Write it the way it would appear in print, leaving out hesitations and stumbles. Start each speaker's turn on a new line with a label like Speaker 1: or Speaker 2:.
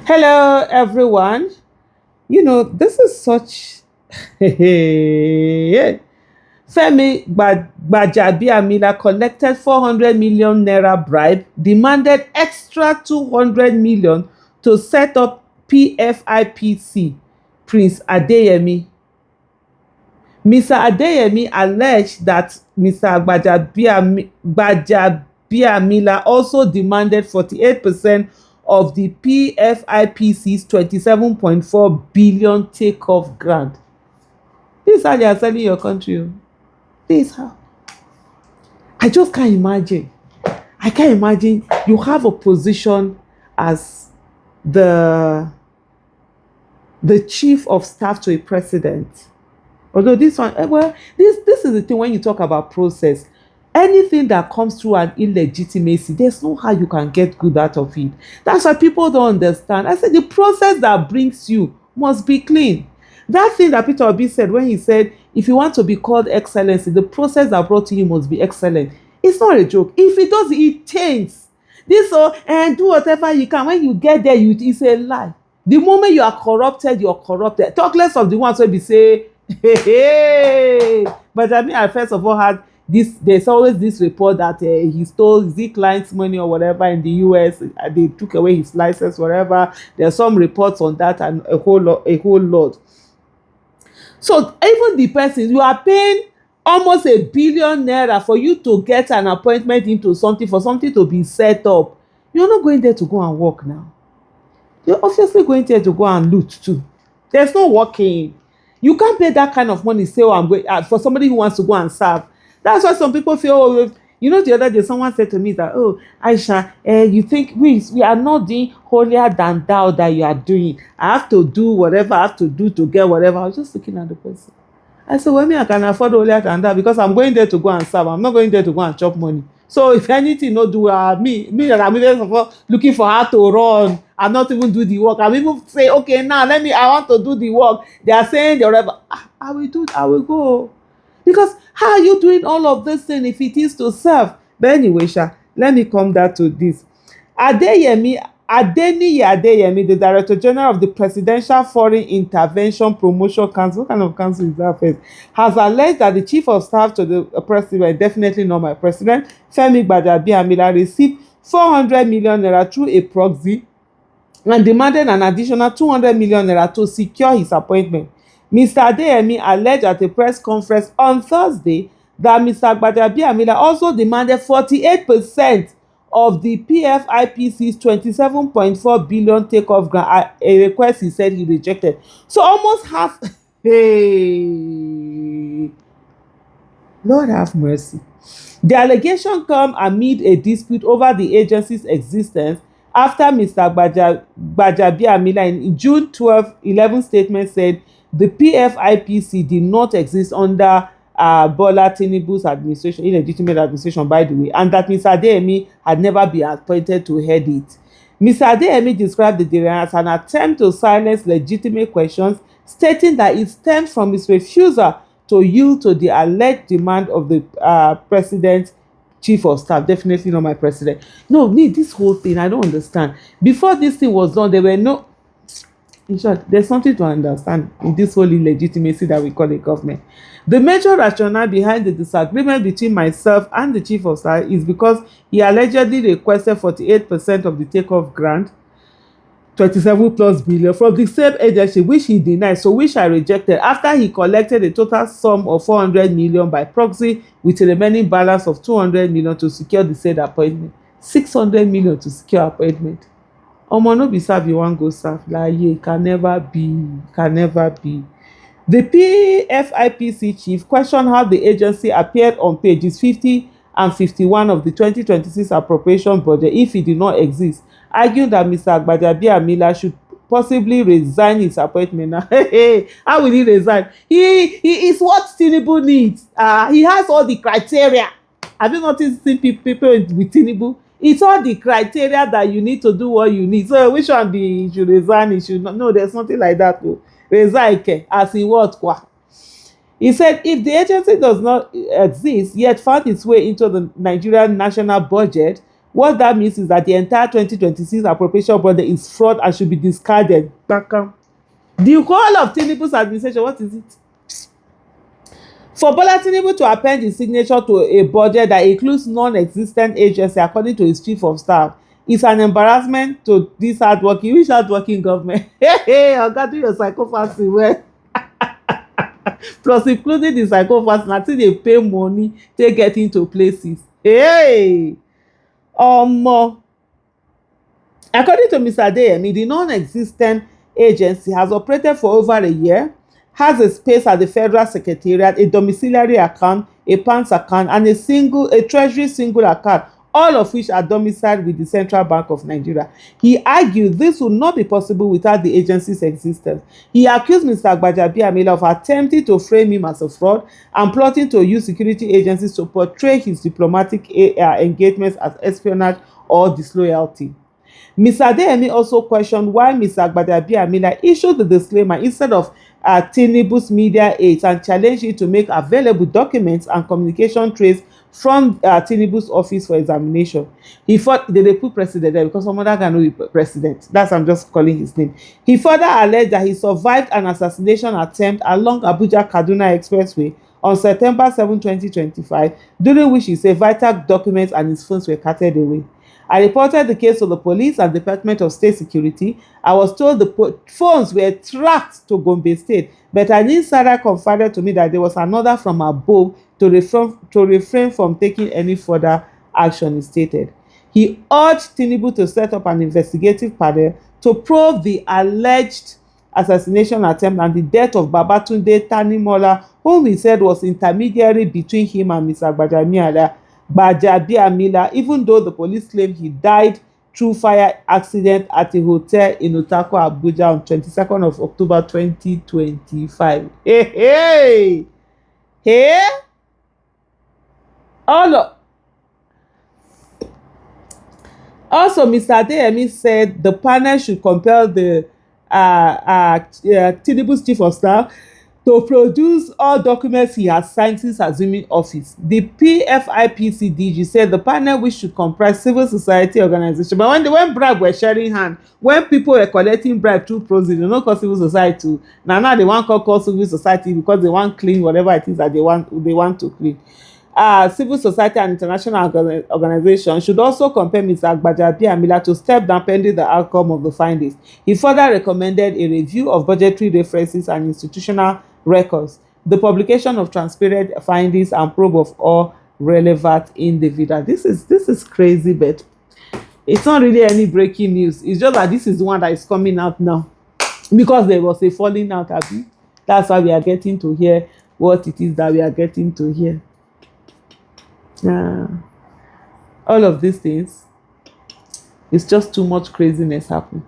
Speaker 1: Hello, everyone. This is such. Femi Gbajabiamila collected 400 million naira bribe, demanded extra 200 million to set up PFIPC. Prince Adeyemi. Mr. Adeyemi alleged that Mr. Gbajabiamila also demanded 48% of the PFIPC's 27.4 billion takeoff grant. This is how they are selling your country. This is how. I just can't imagine. I can't imagine you have a position as the chief of staff to a president. Although this one, this is the thing when you talk about process. Anything that comes through an illegitimacy, there's no how you can get good out of it. That's why people don't understand. I said the process that brings you must be clean. That thing that Peter Obi said when he said, if you want to be called excellency, the process that brought to you must be excellent. It's not a joke. If it does, it taints. This and do whatever you can. When you get there, it's a lie. The moment you are corrupted, you're corrupted. Talk less of the ones where we say, hey. But I mean, I first of all had this. There's always this report that he stole his client's money or whatever in the US. They took away his license, whatever. There are some reports on that and a whole lot. So even the person, you are paying almost 1 billion naira for you to get an appointment into something, for something to be set up. You're not going there to go and work now. You're obviously going there to go and loot too. There's no working. You can't pay that kind of money, say, oh, I'm going for somebody who wants to go and serve. That's why some people feel, oh, the other day someone said to me that, oh, Aisha, you think we are not doing holier than thou that you are doing. I have to do whatever I have to do to get whatever. I was just looking at the person. I said, well, I can afford holier than thou because I'm going there to go and serve. I'm not going there to go and chop money. So if anything, no do me that I'm even looking for how to run and not even do the work. I'm even say, okay, now I want to do the work. They are saying whatever. I will go. Because how are you doing all of this thing if it is to serve? But anyway, let me come back to this. Adeniyi Adeyemi, the Director General of the Presidential Foreign Intervention Promotion Council, what kind of council is that first, has alleged that the Chief of Staff to the President, definitely not my President, Femi Gbajabiamila, received 400 million naira through a proxy and demanded an additional 200 million naira to secure his appointment. Mr. Adeyemi alleged at a press conference on Thursday that Mr. Gbajabiamila also demanded 48% of the PFIPC's 27.4 billion takeoff grant, a request he said he rejected. So almost half. Hey, Lord have mercy. The allegation come amid a dispute over the agency's existence after Mr. Gbajabiamila in June 11 statement said the PFIPC did not exist under Bola Tinubu's administration, illegitimate administration, by the way, and that Mr. Adeyemi had never been appointed to head it. Mr. Adeyemi described the delay as an attempt to silence legitimate questions, stating that it stemmed from his refusal to yield to the alleged demand of the president's chief of staff. Definitely not my president. No, this whole thing, I don't understand. Before this thing was done, there were no. In short, there's something to understand in this whole illegitimacy that we call a government. The major rationale behind the disagreement between myself and the chief of staff is because he allegedly requested 48% of the takeoff grant, 27 plus billion, from the same agency, which he denied, so which I rejected, after he collected a total sum of 400 million by proxy with a remaining balance of 200 million to secure the said appointment. 600 million to secure appointment. Omo, no be serve you wan go serve. Like, can never be. The PFIPC chief questioned how the agency appeared on pages 50 and 51 of the 2026 appropriation budget if it did not exist, arguing that Mr. Gbajabiamila should possibly resign his appointment. Now, how will he resign? He is what Tinubu needs. He has all the criteria. Have you noticed people with Tinubu? It's all the criteria that you need to do what you need. So which one be he should resign, he should not? No, there's nothing like that. Resign as in what? He said if the agency does not exist yet found its way into the Nigerian national budget, What that means is that the entire 2026 appropriation budget is fraud and should be discarded. Baka. The whole of Tinubu's administration, what is it? For Bola Tinubu to append his signature to a budget that includes non-existent agency, according to his chief of staff, is an embarrassment to this hardworking, which hardworking government? Hey, oga, do your psychopathy well. Plus, including the psychopathy, na still dey pay money take get into places. Hey, according to Mr. Adeyemi, the non-existent agency has operated for over a year, has a space at the Federal Secretariat, a domiciliary account, a PANS account, and a Treasury single account, all of which are domiciled with the Central Bank of Nigeria. He argued this would not be possible without the agency's existence. He accused Mr. Gbajabiamila of attempting to frame him as a fraud and plotting to use security agencies to portray his diplomatic engagements as espionage or disloyalty. Mr. Adeyemi also questioned why Mr. Gbajabiamila issued the disclaimer instead of Tinubu's media aides and challenged him to make available documents and communication trace from Tinubu's office for examination. He thought they put president there because some other guy no be president. That's I'm just calling his name. He further alleged that he survived an assassination attempt along Abuja-Kaduna Expressway on September 7, 2025, during which he said vital documents and his phones were carted away. I reported the case to the police and Department of State Security. I was told the phones were tracked to Gombe State, but an insider confided to me that there was an order from above to refrain from taking any further action, he stated. He urged Tinubu to set up an investigative panel to probe the alleged assassination attempt and the death of Babatunde Tanimola, whom he said was intermediary between him and Mr. Gbajabiamila, even though the police claim he died through fire accident at a hotel in Utako, Abuja on 22nd of October 2025. Hey! Also, Mr. Adeyemi said the panel should compel the Tinubu's chief of staff to produce all documents he has signed since assuming office. The PFIPC DG said the panel, which should comprise civil society organizations, but when bribe were sharing hand, when people were collecting bribe through proceeds, they no call civil society. Now they want call civil society because they want clean whatever it is that they want to clean. Civil society and international organizations should also compel Mr. Gbajabiamila to step down pending the outcome of the findings. He further recommended a review of budgetary references and institutional records, the publication of transparent findings, and probe of all relevant individuals. This is crazy, but it's not really any breaking news. It's just that this is the one that is coming out now because there was a falling out. That's why we are getting to hear what it is that we are getting to hear. All of these things, it's just too much craziness happening.